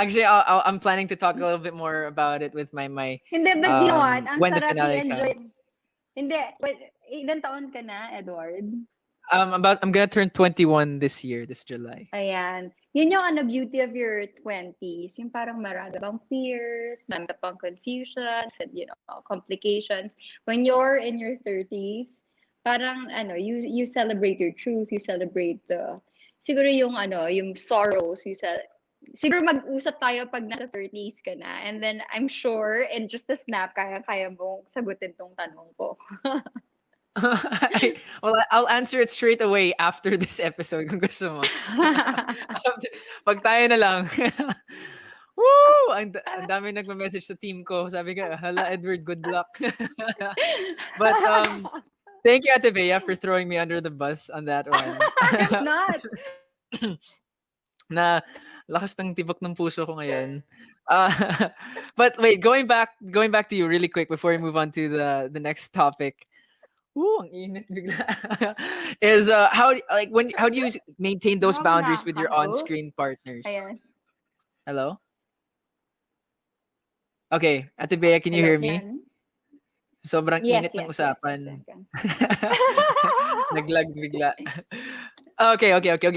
Actually, I'm planning to talk a little bit more about it with my Hindi, but you know what? Ang when the sarap finale i-enjoy. comes. Hindi, wait, ilan taon ka na, Edward? I'm gonna turn 21 this year, this July. Ayan. Yun yung beauty of your 20s. Yung parang marami ka pang fears, marami ka pang confusions, and complications. When you're in your 30s, parang you celebrate your truth, you celebrate siguro yung yung sorrows, siguro mag-usap tayo pag nasa 30s ka na. And then I'm sure in just a snap, kaya mong sagutin tong tanong ko. Well, I'll answer it straight away after this episode kung gusto mo. Pag tayo na lang. Woo! Ang dami nagme-message sa team ko. Sabi ko, hala Edward, good luck. But thank you Ate Bea for throwing me under the bus on that one. I'm not. Na lakas ng tibok ng puso ko ngayon. Uh, but wait, going back to you really quick before we move on to the next topic. Ooh, ang init bigla. Is how do you maintain those Mukhang boundaries with your nakakahaw. on-screen partners? Ayan. Hello? Okay, Ate Bea, can you Hello, hear me? yan. Sobrang Yes, init ng yes, yes, yes. usapan. Okay. Naglag bigla. Okay.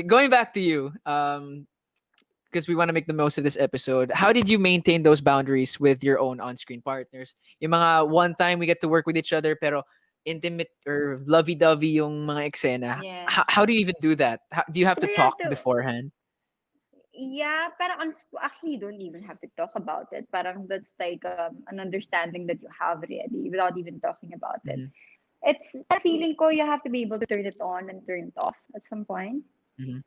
Going back to you, because we want to make the most of this episode. How did you maintain those boundaries with your own on-screen partners? Yung mga one time we get to work with each other, pero intimate or lovey-dovey yung mga eksena. Yes. How do you even do that? Do you have to So you have talk to, beforehand? yeah, parang actually you don't even have to talk about it. Parang that's like an understanding that you have already without even talking about it. Mm-hmm. It's a feeling ko you have to be able to turn it on and turn it off at some point. Mm-hmm.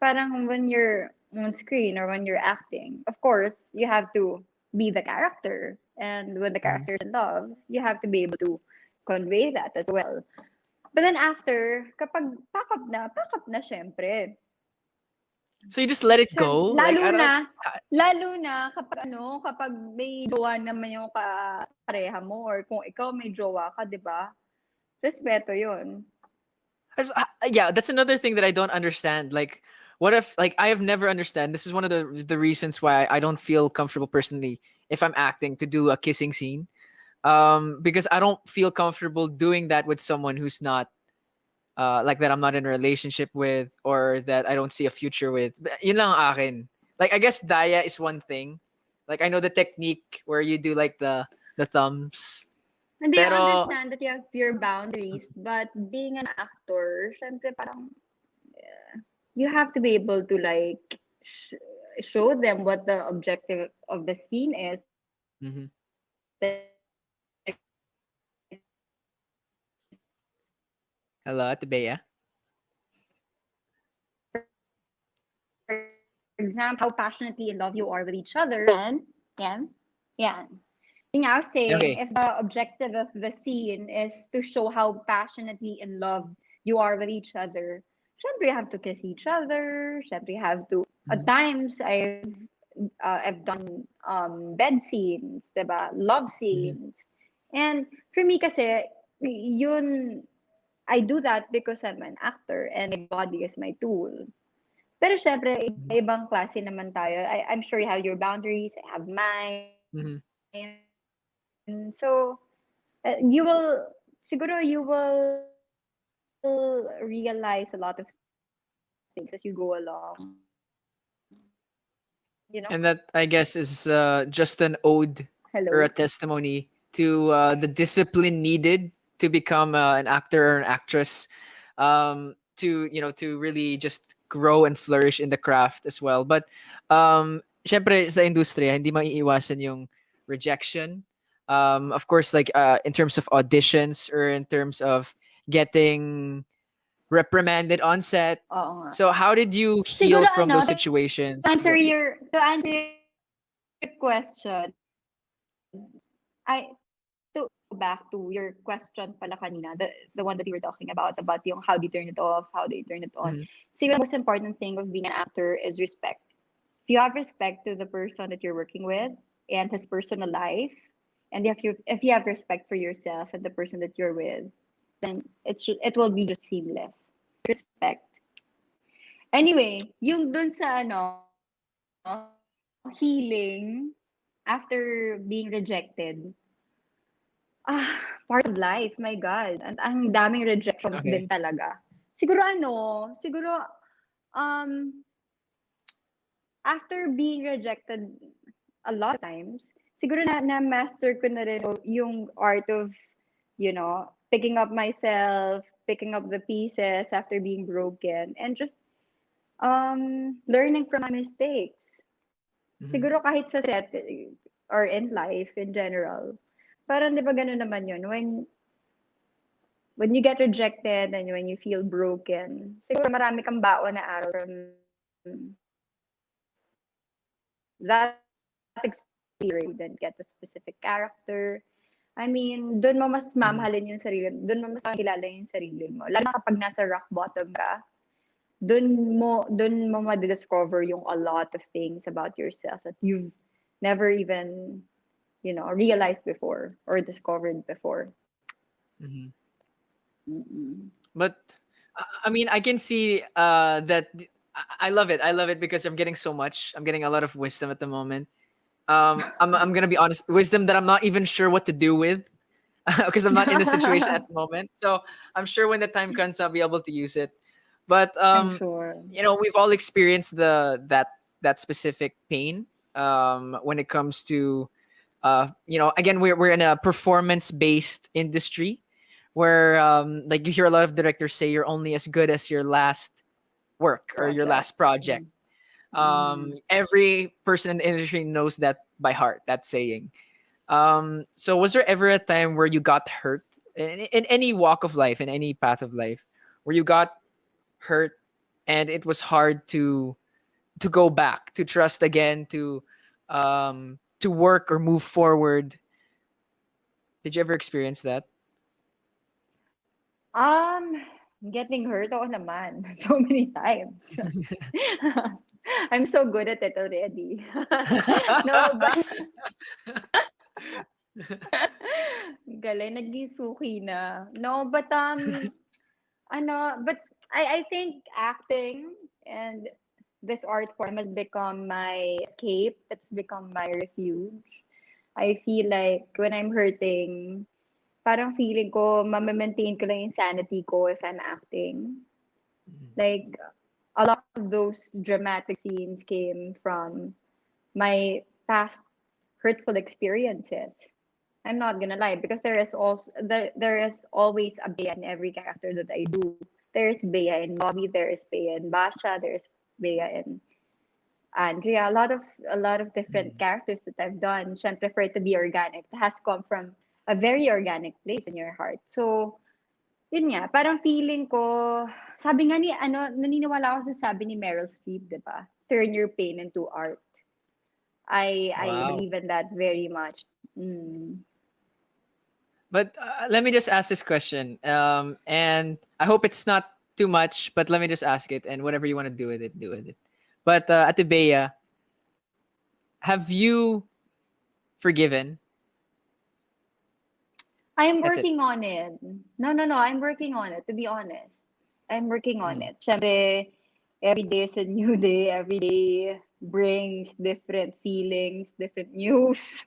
Parang when you're on screen or when you're acting, of course, you have to be the character. And when the Mm-hmm. character is in love, you have to be able to convey that as well. But then after, kapag pack up na syempre. So you just let it go? Like I don't. Lalo na kapag may jowa naman yung pareha mo or kung ikaw may jowa ka, 'di ba? Respeto 'yun. Yeah, that's another thing that I don't understand. Like, what if like I have never understand. This is one of the reasons why I don't feel comfortable personally if I'm acting to do a kissing scene. Because I don't feel comfortable doing that with someone who's not like that I'm not in a relationship with or that I don't see a future with. Yun lang ang akin. Like I guess Daya is one thing. Like I know the technique where you do like the thumbs. And I Pero understand that you have your boundaries, but being an actor, syempre parang you have to be able to like show them what the objective of the scene is. Mhm. Hello, Ate Bea. For example, how passionately in love you are with each other. Yan, yan. Yung I was saying, Okay. if the objective of the scene is to show how passionately in love you are with each other, syempre you have to kiss each other. Syempre you have to. At Mhm. times, I've done bed scenes, diba? Love Mhm. scenes. And for me kasi, yun, I do that because I'm an actor and my body is my tool. Pero syempre, Mhm. ibang klase naman tayo. I'm sure you have your boundaries, I have mine. Mhm. So, siguro you will realize a lot of things as you go along. And that I guess is just an ode or a Hello? testimony to the discipline needed to become an actor or an actress, to to really just grow and flourish in the craft as well. But syempre sa industriya hindi maiiwasan yung rejection. Of course, like in terms of auditions or in terms of getting reprimanded on set. Oo nga. So how did you Siguro heal from those situations? to answer your question, to go back to your question pala kanina, the one that you were talking about yung how do you turn it off, how do you turn it on. Mhm. Siguro the most important thing of being an actor is respect. If you have respect to the person that you're working with and his personal life, and if you have respect for yourself and the person that you're with, then it will be just seamless. Respect. Anyway, yung dun sa healing after being rejected. Ah, part of life, my God. And ang daming rejections Okay. din talaga. Siguro, um, after being rejected a lot of times, siguro na-master ko na rin yung art of, picking up myself, picking up the pieces after being broken, and just learning from my mistakes. Mm-hmm. Siguro kahit sa set or in life in general, parang di ba ganun naman yun, when you get rejected and when you feel broken, siguro marami kang baon na aral from that experience you then get a specific character. I mean, doon mo mas Mm-hmm. mamahalin yung sarili, doon mo mas makilala yung sarili mo. Lalo na kapag nasa rock bottom ka, doon mo ma-discover yung a lot of things about yourself that you've never even, realized before or discovered before. Mm-hmm. Mm-mm. But I mean, I can see that I love it. I love it because I'm getting so much. I'm getting a lot of wisdom at the moment. I'm gonna be honest, wisdom that I'm not even sure what to do with because I'm not in the situation at the moment. So I'm sure when the time comes, I'll be able to use it. But I'm sure. we've all experienced that specific pain when it comes to again we're in a performance based industry where like you hear a lot of directors say you're only as good as your last work or your Project. last project. Mm-hmm. Every person in the industry knows that by heart, that saying. So was there ever a time where you got hurt in any walk of life, in any path of life, where you got hurt and it was hard to go back, to trust again, to work or move forward? Did you ever experience that? Um, Getting hurt ako naman so many times. I'm so good at it already. No, but galing naging suki na. No, but but I think acting and this art form has become my escape. It's become my refuge. I feel like when I'm hurting, parang feeling ko mama-maintain ko lang yung sanity ko if I'm acting. Like a lot of those dramatic scenes came from my past hurtful experiences. I'm not gonna lie because there is always a Bea in every character that I do. There's Bea in Bobby, there's Bea in Basha, there's Bea in Andrea. A lot of different Mhm. characters that I've done. Syempre, for it to be organic, it has come from a very organic place in your heart. So, yun nga, parang feeling ko, sabi nga naniniwala ako sa sabi ni Meryl Streep, di ba? Turn your pain into art. I Wow. believe in that very much. Mm. But let me just ask this question. And I hope it's not too much, but let me just ask it. And whatever you want to do with it, do with it. But Ate Bea, have you forgiven? I'm That's it. working on it. No. I'm working on it, to be honest. I'm working on Mm. it. Syempre, every day is a new day. Every day brings different feelings, different news,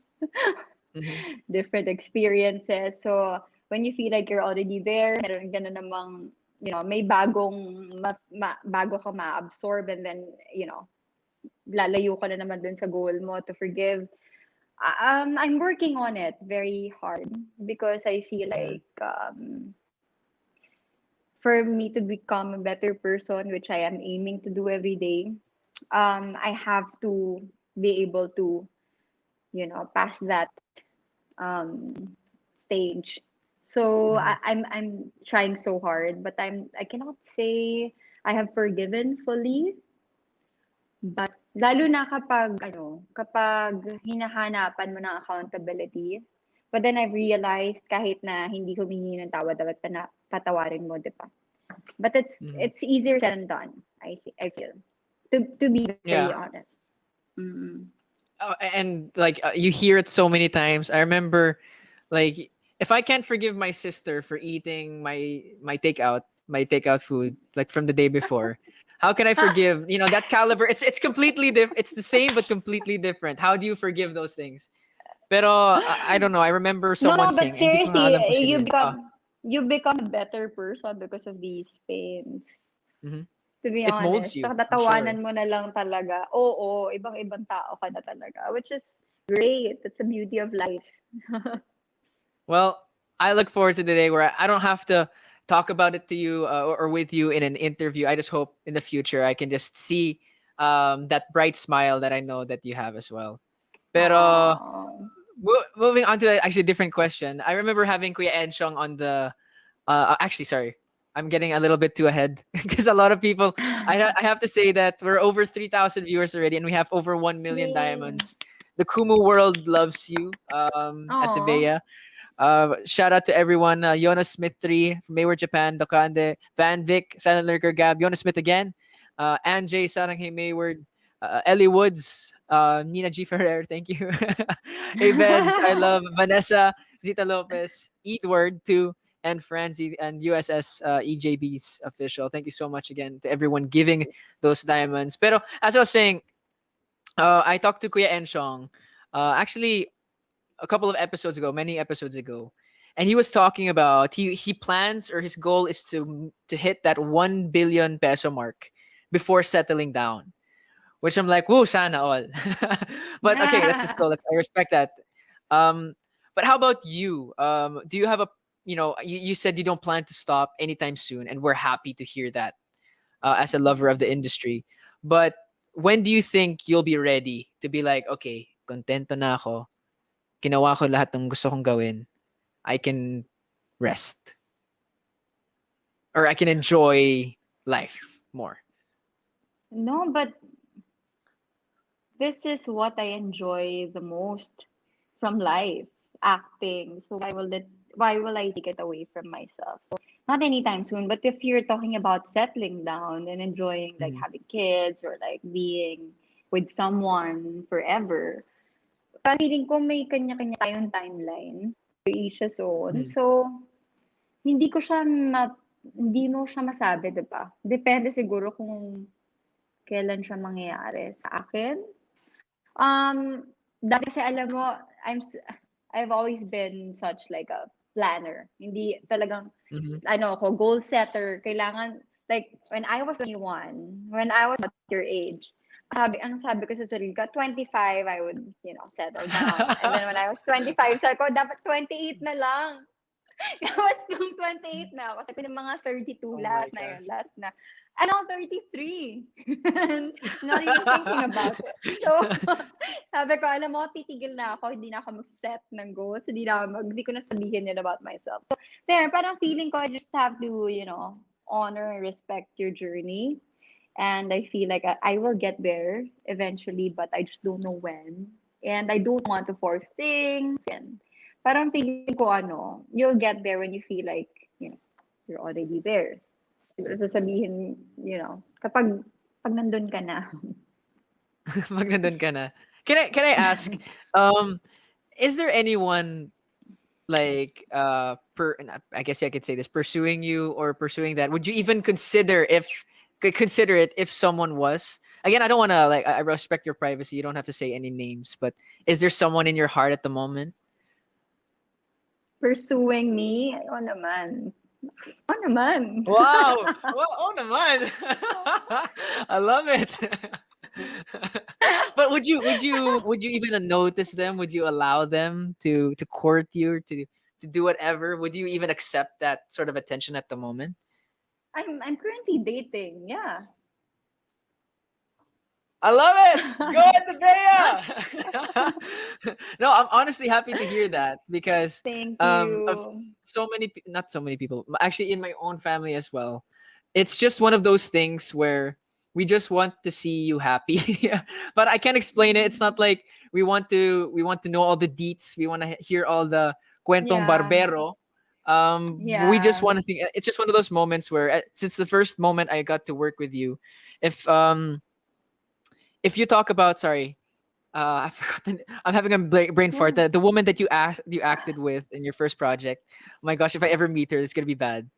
Mm-hmm. different experiences. So, when you feel like you're already there, meron ka na namang, may bago ka ma-absorb and then, lalayo ka na naman dun sa goal mo to forgive. I'm working on it very hard because I feel Mm-hmm. like for me to become a better person, which I am aiming to do every day, I have to be able to, pass that stage. So Mm-hmm. I'm trying so hard, but I cannot say I have forgiven fully. But lalo na kapag hinahanapan mo ng accountability. But then I've realized kahit na hindi humingi ng tawad, dapat tatawarin mo, di ba? But it's Mm-hmm. it's easier said than done, I feel. To be very Yeah. honest. Mm-mm. And like you hear it so many times. I remember, like, if I can't forgive my sister for eating my takeout food like from the day before, How can I forgive? That caliber. It's completely different. It's the same but completely different. How do you forgive those things? Pero I don't know. I remember No, someone but saying, hindi ko nga seriously, alam kung sino yun. you become a better person because of these pains. Mhm. To be It molds honest. you, Tsaka I'm sure. tatawanan mo na lang talaga. Oo, ibang-ibang tao ka na talaga. Which is great. That's the beauty of life. Well, I look forward to the day where I don't have to talk about it to you or with you in an interview. I just hope in the future I can just see that bright smile that I know that you have as well. Pero Oh. moving on to actually a different question. I remember having Kuya Enchong on the. Actually, sorry, I'm getting a little bit too ahead because a lot of people. I have to say that we're over 3,000 viewers already, and we have over 1 million Yay. diamonds. The Kumu world loves you at the Oh. Bea. Shout out to everyone. Jonas Smith 3 from Mayward, Japan. Dokande, Van Vic, Silent Lurker, Gab, Jonas Smith again. Anjay, Saranghay Mayward. Ellie Woods, Nina G. Ferrer, thank you. Hey Beds, I love Vanessa, Zita Lopez, Edward too, and Francie and USS EJB's official. Thank you so much again to everyone giving those diamonds. Pero as I was saying, I talked to Kuya Enshong. Actually, a couple of episodes ago, many episodes ago, and he was talking about he plans or his goal is to hit that 1 billion peso mark before settling down. Which I'm like, whoa, sana all. But okay, let's just go. I respect that. Um, but how about you? Do you have you said you don't plan to stop anytime soon, and we're happy to hear that as a lover of the industry. But when do you think you'll be ready to be like, okay, contento na ako, ginawa ko lahat ng gusto kong gawin, I can rest or I can enjoy life more. No, but this is what I enjoy the most from life, acting. So why will I take it away from myself? So not anytime soon, but if you're talking about settling down and enjoying like Mhm, having kids or like being with someone forever, parang feeling ko may kanya-kanya tayong timeline to each his own. mhm, So hindi mo siya masabi, 'di ba? Depende siguro kung kailan siya mangyayari. Sa akin, dati kasi alam mo, I've always been such like a planner. Hindi talagang mhm. ano ako, goal setter. Kailangan like when I was 21, when I was about your age, ang sabi ko sa sarili ko, 25 I would, settle down. And then when I was 25, sabi ko, dapat 28 na lang. Tapos nung 28 na ako, sabi ko ng mga 32 Oh my last na gosh. yun, last na. And I'm 33. Not even thinking about it. So, sabi ko, alam mo, titigil na ako, hindi na ako mag-set ng goals, hindi ko na sabihin yun about myself. So, there, parang feeling ko, I just have to, honor and respect your journey. And I feel like I will get there eventually, but I just don't know when. And I don't want to force things. And parang feeling ko, you'll get there when you feel like, you're already there. Siguro sasabihin, pag nandun ka na. Pag nandun ka na. Can I ask, um, is there anyone like I guess I could say this, pursuing you or pursuing that? Would you even consider it if someone was? Again, I don't want to like I respect your privacy. You don't have to say any names, but is there someone in your heart at the moment? Pursuing me? Oo naman. Oo naman. Wow! Well, oh naman. I love it. But would you even notice them? Would you allow them to court you or to do whatever? Would you even accept that sort of attention at the moment? I'm currently dating. Yeah. I love it. Go at the Bea. No, I'm honestly happy to hear that because Thank of you. not so many people, but actually in my own family as well. It's just one of those things where we just want to see you happy. But I can't explain it. It's not like we want to know all the deets. We want to hear all the cuentong Yeah. barbero. We just Yeah. want to think. It's just one of those moments where since the first moment I got to work with you, if if you talk about, sorry, I forgot. I'm having a brain fart. Yeah. The woman that you acted with in your first project. Oh my gosh, if I ever meet her, it's gonna be bad.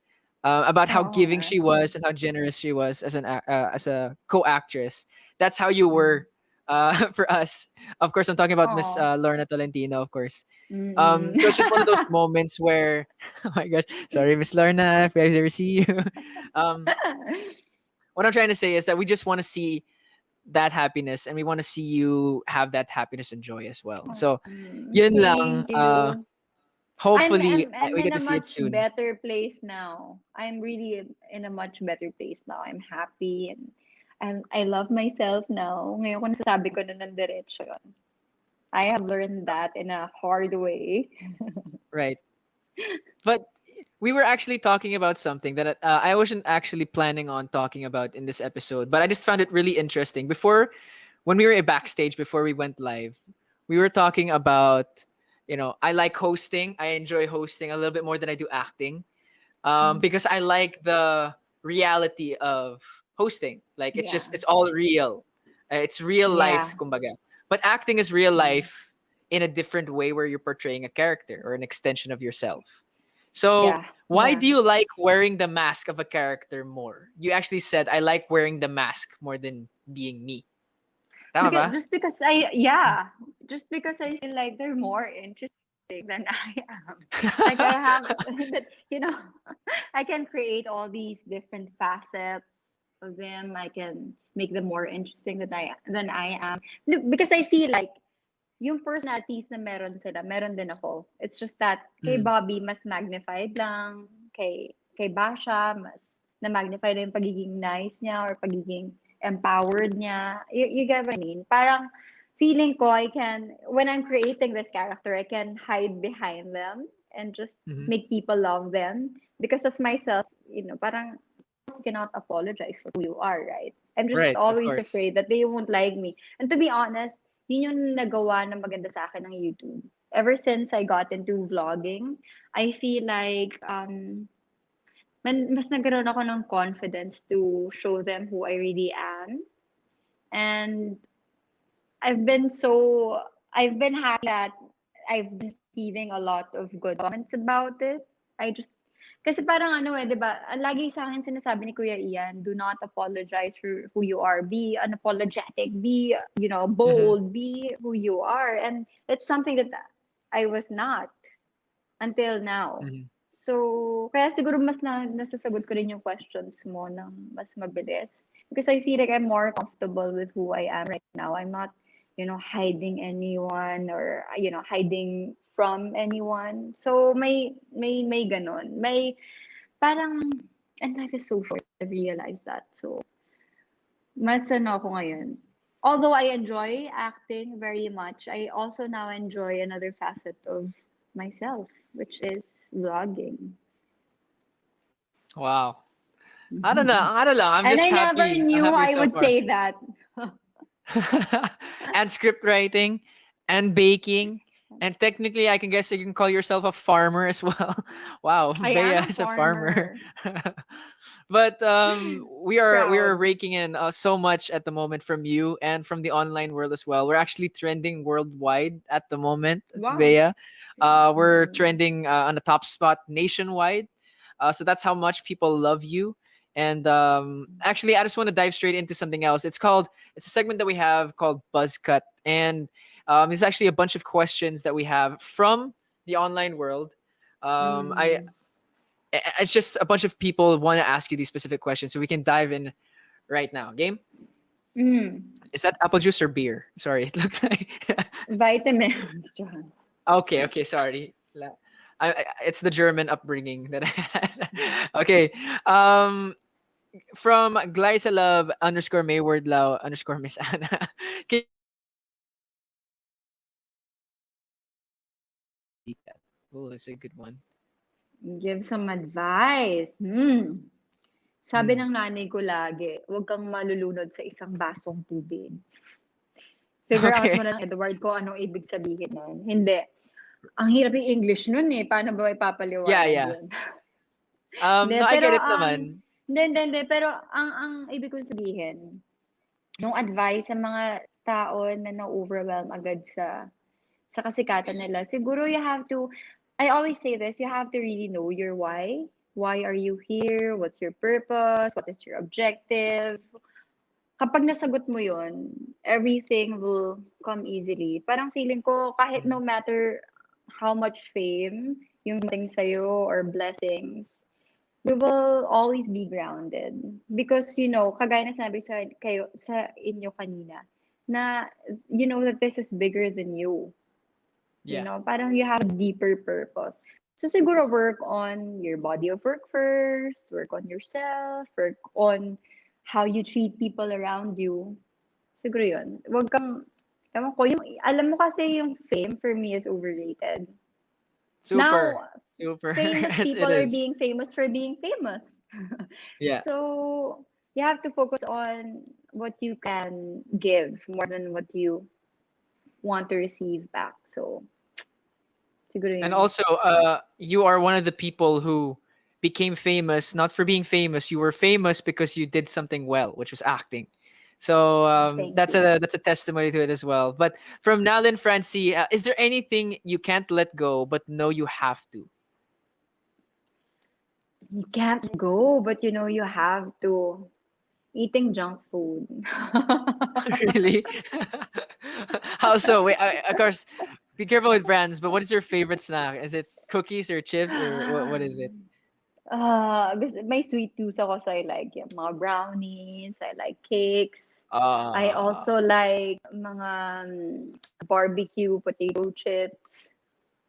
about how Oo giving nga. she was and how generous she was as as a co-actress. That's how you Mm. were for us. Of course, I'm talking about Miss Oo. Lorna Tolentino, of course. Mm. So it's just one of those moments where, oh my gosh, sorry, Miss Lorna, if I ever see you. um, what I'm trying to say is that we just want to see that happiness, and we want to see you have that happiness and joy as well. So, yun lang. Thank you. Hopefully, I'm we get in to a see it much soon. better place now. I'm really in a much better place now. I'm happy and I love myself now. Ngayon ko nasasabi ko na ng diretso yun. I have learned that in a hard way. Right. But we were actually talking about something that I wasn't actually planning on talking about in this episode, but I just found it really interesting. Before, when we were backstage, before we went live, we were talking about, I like hosting. I enjoy hosting a little bit more than I do acting, Mm. because I like the reality of hosting. Like Yeah. it's all real. It's real life, Yeah. kumbaga. But acting is real Mm. life in a different way where you're portraying a character or an extension of yourself. So, Yeah. why Yeah. do you like wearing the mask of a character more? You actually said, I like wearing the mask more than being me. Tama Because ba? just because I yeah, just because I feel like they're more interesting than I am. Like I have that I can create all these different facets of them. I can make them more interesting than I am. No, because I feel like yung personalities na meron sila, meron din ako. It's just that kay Mm, Bobby mas magnified lang, kay Basha mas na-magnify lang yung pagiging nice niya or pagiging empowered niya. You get what I mean? Parang feeling ko when I'm creating this character, I can hide behind them and just mhm. make people love them. Because as myself, parang you cannot apologize for who you are, right? I'm just Right, of always course. afraid that they won't like me. And to be honest, yun yung nagawa ng maganda sa akin ng YouTube. Ever since I got into vlogging, I feel like mas nagkaroon ako ng confidence to show them who I really am. And I've been so I've been happy that I've been receiving a lot of good comments about it. Kasi parang ano 'di ba? Ang lagi sa akin sinasabi ni Kuya Ian, do not apologize for who you are. Be unapologetic, be, Mhm, bold, be who you are. And it's something that I was not until now. mhm, So, kaya siguro mas nasasagot ko rin yung questions mo ng mas mabilis. Because I feel like I'm more comfortable with who I am right now. I'm not, hiding anyone or, hiding from anyone. So, may ganon. May, parang, and life is so short. I realized that. So, mas ano ako ngayon. Although I enjoy acting very much, I also now enjoy another facet of myself, which is vlogging. wow. I don't know. I don't know. I'm And just I never happy. I'm knew happy I so would far. say that. And script writing and baking. And technically, I can guess you can call yourself a farmer as well. Wow, I am Bea a is a farmer. farmer. But we are Proud. raking in so much at the moment from you and from the online world as well. We're actually trending worldwide at the moment, Wow. Bea. We're Mm. trending on the top spot nationwide. So that's how much people love you. And actually, I just want to dive straight into something else. It's a segment that we have called Buzz Cut, and it's actually a bunch of questions that we have from the online world. I Mm. it's just a bunch of people want to ask you these specific questions, so we can dive in right now. Game? Mm. Is that apple juice or beer? Sorry, it looked like. Vitamins, John. Okay, okay, sorry. It's the German upbringing that I had. Okay. Um, from Glycelove underscore Mayward Lau underscore Miss Anna. Can you give some advice on how to navigate nanay cat? Oh, that's a good one. Give some advice. Sabi Mm. ng nanay ko lagi, huwag kang malulunod sa isang basong tubig. Figure out mo Okay. na lang, Edward, ko anong ibig sabihin nun. Hindi. Ang hirap yung English nun eh. Paano ba Yeah, ipapaliwanag yeah. yun? Hindi, No, I pero get it naman. hindi. Pero ang ibig kong sabihin, yung advice sa mga tao na na-overwhelm agad sa kasikatan nila, siguro you have to, I always say this, you have to really know your why. Why are you here? What's your purpose? What is your objective? Kapag nasagot mo yun, everything will come easily. Parang feeling ko, kahit no Mhm. matter how much fame yung dumating sa'yo or blessings, we will always be grounded. Because, kagaya na sabi sa inyo kanina, na you know that this is bigger than you. Yeah. Parang you have a deeper purpose. So siguro work on your body of work first, work on yourself, work on how you treat people around you. Siguro yun. Huwag kang, ewan ko, alam mo kasi yung fame for me is overrated. Super. Now, Super. famous Yes, it people are is. being famous for being famous. Yeah. So, you have to focus on what you can give more than what you want to receive back. So, siguro And yun. also, you are one of the people who became famous not for being famous. You were famous because you did something well, which was acting. So Thank that's you. a testimony to it as well. But from Nalin Francie, is there anything you can't let go but know you have to? You can't go, but you have to. Eating junk food. Really? How so? Wait, of course, be careful with brands. But what is your favorite snack? Is it cookies or chips or what is it? May sweet tooth ako, so I like yung mga brownies, I like cakes. I Uh, also like mga barbecue potato chips,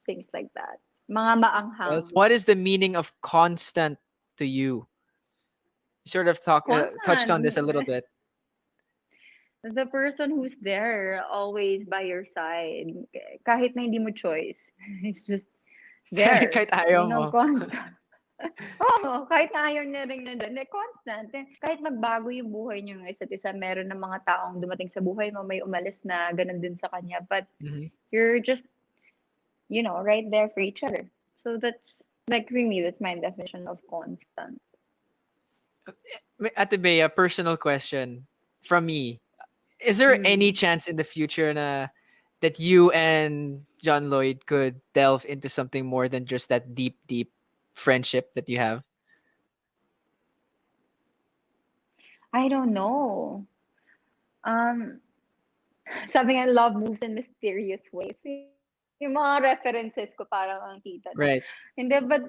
things like that. Mga maanghang. what is the meaning of constant to you? You sort of touched on this a little Constant. bit. The person who's there, always by your side. Kahit na hindi mo choice. It's just there. Kahit ayaw You know, mo. constant. Oo, kahit na ayaw niya rin nandiyan, constant. Kahit magbago yung buhay niyo ng isa't isa, meron ng mga taong dumating sa buhay mo, may umalis na ganun din sa kanya. But Mhm. you're just, right there for each other. So that's, like, for me, that's my definition of constant. Ate Bea, a personal question from me. Is there any Mm. chance in the future that you and John Lloyd could delve into something more than just that deep, deep friendship that you have? I don't know. Um, Sabi nga, love moves in mysterious ways. Yung mga references ko parang ang tita, no? Right. Hindi, but,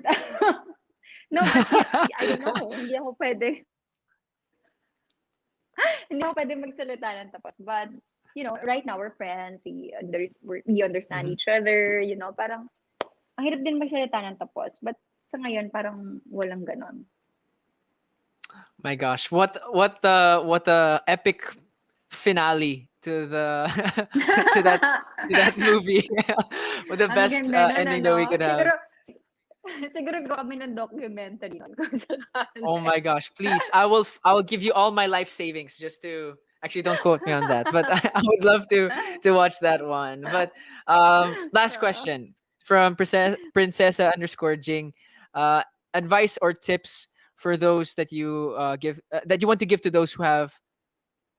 no, but I don't know. Hindi ako pwede, hindi ako pwede magsalita ng tapos. But, right now, we're friends. We understand Mhm. each other. Parang, ang hirap din magsalita ng tapos. But, sa ngayon, parang walang ganon. My gosh, what the epic finale to the to that movie. With the Ang best ganda nun, ending that we ano? could have. Siguro gawa kami ng documentary nun kung Oh sakali. my gosh, please. I will give you all my life savings just to actually don't quote me on that, but I would love to watch that one. But last Oo. question from Princessa underscore Jing. Uh Advice or tips for those that you give that you want to give to those who have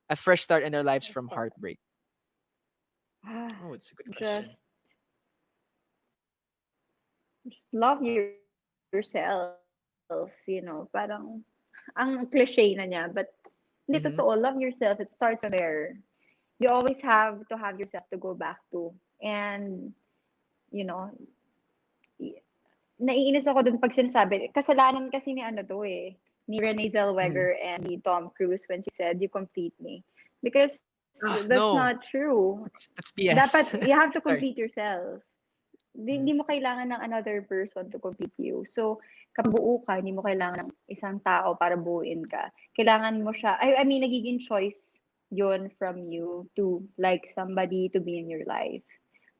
a fresh start in their lives from Basta, heartbreak. Oh, it's a good question. just love yourself, parang ang cliche na niya, but hindi totoo. Love Mm-hmm. yourself. It starts from there. You always have to have yourself to go back to. And, you know, i- naiinis ako dun pag sinasabi, kasalanan kasi ni ano to eh, ni Renee Mm-hmm. Zellweger and ni Tom Cruise when she said, you complete me. Because Ah, that's not no, true. that's Dapat, BS. you have to complete Sorry. yourself. Mm-hmm. Hindi mo kailangan ng another person to complete you. So, kapag buo ka, hindi mo kailangan ng isang tao para buuin ka. Kailangan mo siya, I mean, nagiging choice yon from you to like somebody to be in your life.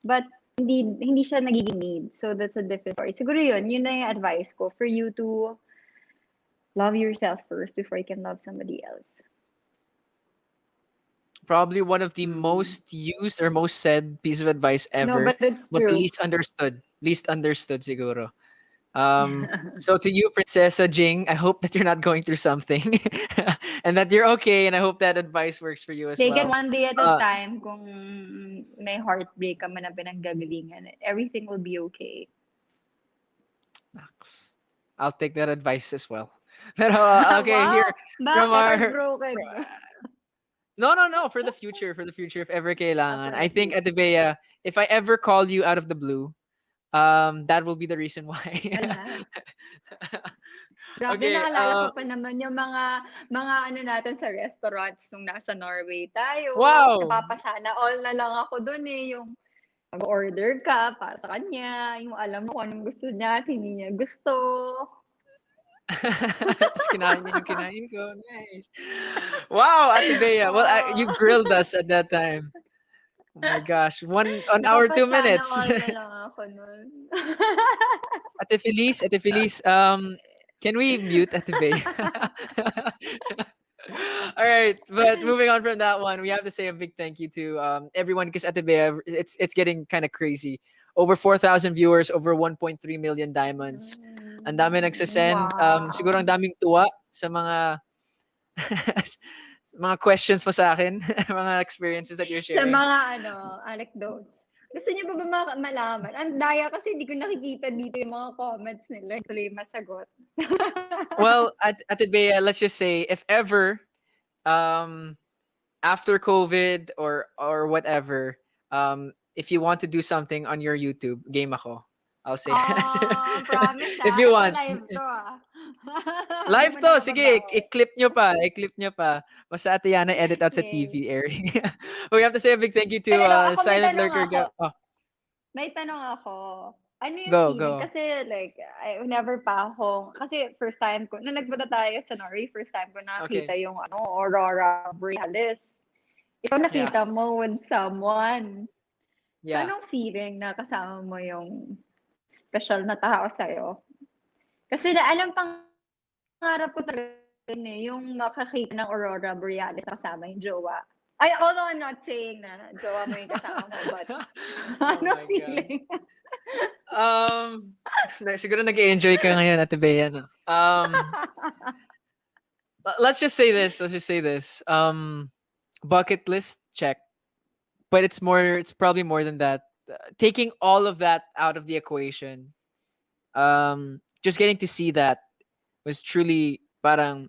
But, hindi siya nagiging need. So, that's a different story. Siguro yun na yung advice ko for you to love yourself first before you can love somebody else. Probably one of the Mm. most used or most said piece of advice No, ever, but it's but the true. least understood. Least understood, siguro. So to you, Princessa Jing, I hope that you're not going through something, and that you're okay. And I hope that advice works for you as Take it well. one day at a Uh, time kung may heartbreak ka man na pinanggagalingan. Everything will be okay. Naks. I'll take that advice as well. Pero okay, here Wow! from Bakit? our Heartbroken ba? no, no, no, for the future if ever kailangan. For I the think future. Ate Bea, if I ever call you out of the blue, that will be the reason why. Wala. Grabe, Okay, naalala ko pa naman yung mga ano natin sa restaurants nung nasa Norway tayo. wow. Napapasana all na lang ako dun eh, yung mag-order ka para sa kanya, yung alam mo kung anong gusto niya at hindi niya gusto. Tapos kinain niya yung kinain ko. Nice. Wow, Ate Bea. Well, you Oo. grilled us at that time. Oh my gosh. 1 hour, Napapasana 2 minutes. all na lang ako nun. Ate Felice, can we mute Ate Bea? All right, but moving on from that one, we have to say a big thank you to everyone because Ate Bea, it's getting kind of crazy. Over 4,000 viewers, over 1.3 million diamonds. Ang dami nagsasend. Siguro ang Wow. daming tuwa sa mga mga questions mo sa akin, mga experiences that you're Sa sharing. mga ano, anecdotes. Gusto niyo ba malaman? Ang daya kasi hindi ko nakikita dito yung mga comments nila. Hindi ko lang masagot. Well, Ate Bea, let's just say if ever um after COVID or whatever, if you want to do something on your YouTube, game ako. I'll say that. Oh, promise If ah. you Ito want. live to ah. Hindi Live mo to, na sige, mababawi. i-clip nyo pa, i-clip nyo pa. Basta Ate Yana, edit out sa Okay. TV airing. We have to say a big thank you to Pero ako may Silent tanong Lurker. ako. Oh, May tanong ako. Ano yung go, feeling? go. Kasi like, I never pa akong, kasi first time ko, nung nagpunta tayo sa Norway, first time ko nakita Okay, yung ano, Aurora Borealis. Ikaw yeah, nakita mo with someone. So, yeah. anong feeling na kasama mo yung special na tao sa'yo? Kasi na, anong pangarap ko talaga yun eh, yung makakita ng Aurora Borealis na kasama yung jowa. Ay, although I'm not saying na jowa mo yung kasama mo, but Oh ano my God. feeling? Um, siguro nag-enjoy ka ngayon, Ate Bea, no? Let's just say this. Let's just say this. Bucket list check, but it's more. It's probably more than that. Taking all of that out of the equation, just getting to see that was truly parang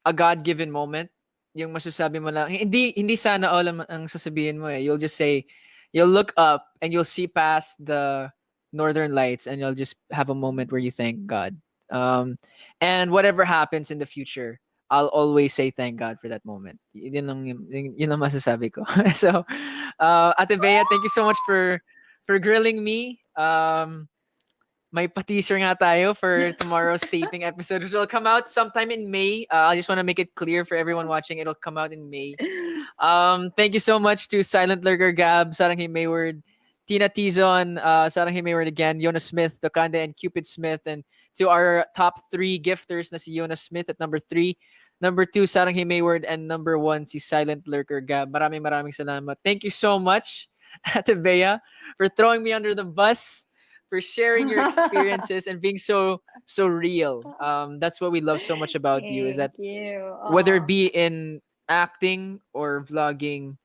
a God-given moment. Yung masasabi mo lang, hindi sana all ang sasabihin mo eh. You'll just say, you'll look up and you'll see past the northern lights and you'll just have a moment where you thank God. And whatever happens in the future, I'll always say thank God for that moment. Yun lang masasabi ko. So, Ate Bea, thank you so much for grilling me. May pa-teaser nga tayo for tomorrow's taping episode, which will come out sometime in May. I just want to make it clear for everyone watching, it'll come out in May. Thank you so much to Silent Lurker Gab, Saranghi Mayward, Tina Tizon, Saranghi Mayward again, Jonas Smith, Dokande, and Cupid Smith, and to our top 3 gifters na si Jonas Smith at number 3, number 2, Saranghi Mayward, and number 1, si Silent Lurker Gab. Maraming salamat. Thank you so much, Ate Bea, for throwing me under the bus, for sharing your experiences and being so real. That's what we love so much about you is that Thank you. whether it be in acting or vlogging,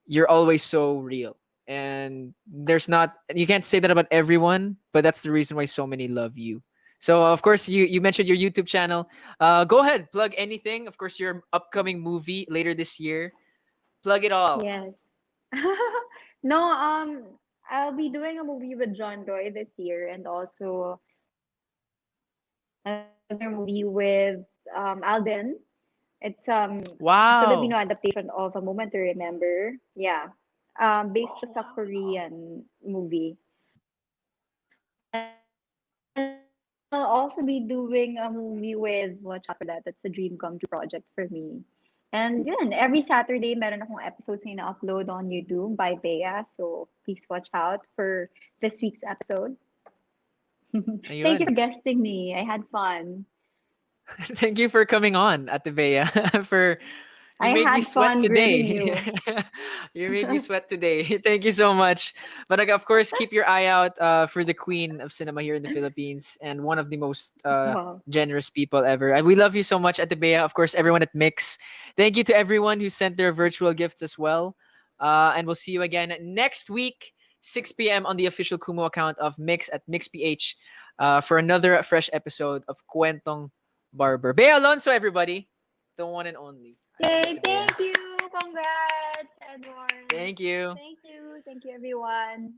you're always so real. And there's not you can't say that about everyone, but that's the reason why so many love you. So of course you mentioned your YouTube channel. Go ahead, plug anything. Of course, your upcoming movie later this year. Plug it all. Yes. No, I'll be doing a movie with John Doy this year and also another movie with Alden. It's a Filipino Wow. adaptation of A Moment to Remember. Yeah. Based just a Korean movie. And I'll also be doing a movie with watch out for that. That's a dream come true project for me. And yun, every Saturday, meron akong episodes na ina-upload on YouTube by Bea. So please watch out for this week's episode. Thank you for Ayun. guesting me. I had fun. Thank you for coming on, Ate Bea. For you I made me had sweat fun grilling today. you. You made me sweat today. Thank you so much. But of course, keep your eye out for the queen of cinema here in the Philippines and one of the most Wow. generous people ever. And we love you so much, Ate Bea. Of course, everyone at Mix. Thank you to everyone who sent their virtual gifts as well. And we'll see you again next week, 6 p.m. on the official Kumu account of Mix at MixPH. for another fresh episode of Kwentong Barber. Bea Alonso, everybody. The one and only. Happy Yay! birthday, Bea. Thank you. Congrats, Edward. Thank you. Thank you. Thank you, everyone.